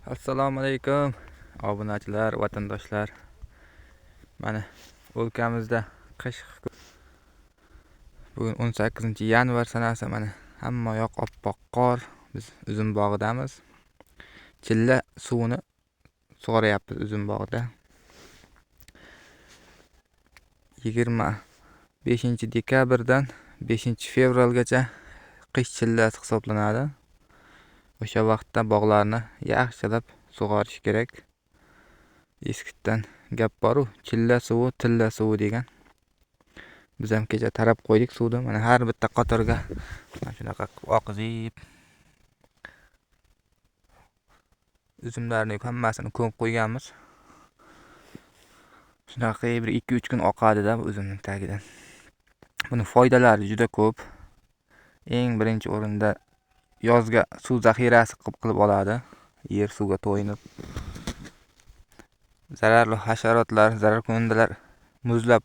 Assalomu alaykum obunachilar, vatandoshlar. Mana o'lkamizda qish. Bugun 18-yanvar sanasi. Mana hamma yoq oppoq qor. Biz uzum bog'idamiz. Chilla suvini sug'oryapmiz uzum bog'ida. 25-dekabrdan 5-fevralgacha qish chillasi hisoblanadi. O'sha vaqtda bog'larni yaxshilab sug'orish kerak. Eskitdan gap bor-u, chilla suvi, tilla suvi degan. Biz ham kecha tarab qo'ydik suvni. Mana har bitta qatorga mana shunaqa oqizib uzumlarni hammasini ko'mib qo'yganmiz. Shunaqa bir 2-3 kun oqadi-da bu uzumning tagidan. Buni foydalari juda ko'p. Eng birinchi o'rinda yozga suv zaxirasi qilib oladi. Yer suvga to'yinib, zararli hasharotlar, zararkunandalar muzlab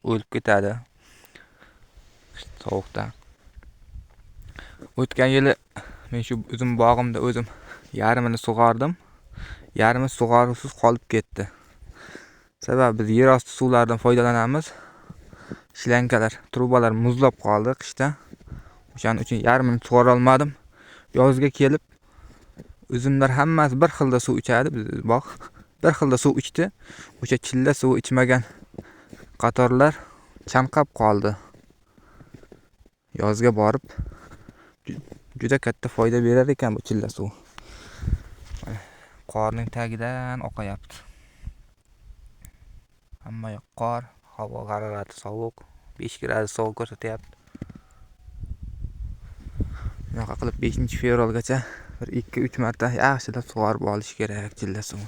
o'lib ketadi sovuqda. O'tgan yili men shu uzum bog'imda o'zim yarmini sug'ordim. Yarmi sug'oruvsiz qolib ketdi. Sababi biz yer osti suvlaridan foydalanamiz. Shlankalar, trubalar muzlab qoldi qishda. O'shaning uchun yarmini sug'ora olmadim. Yozga kelib uzumlar hammasi bir xilda suv ichadi. Biz bog' bir xilda suv ichdi. O'sha chilla suv ichmagan qatorlar chanqab qoldi. Yozga borib juda katta foyda berar ekan bu chilla suv. Qorning tagidan oqayapti. Hamma yoq qor, havo harorati sovuq, 5 gradus sovuq ko'rsatyapti. Bunaqa qilib 5-fevralgacha bir 2-3 marta yaxshilab sug'orib olish kerak chilla suv.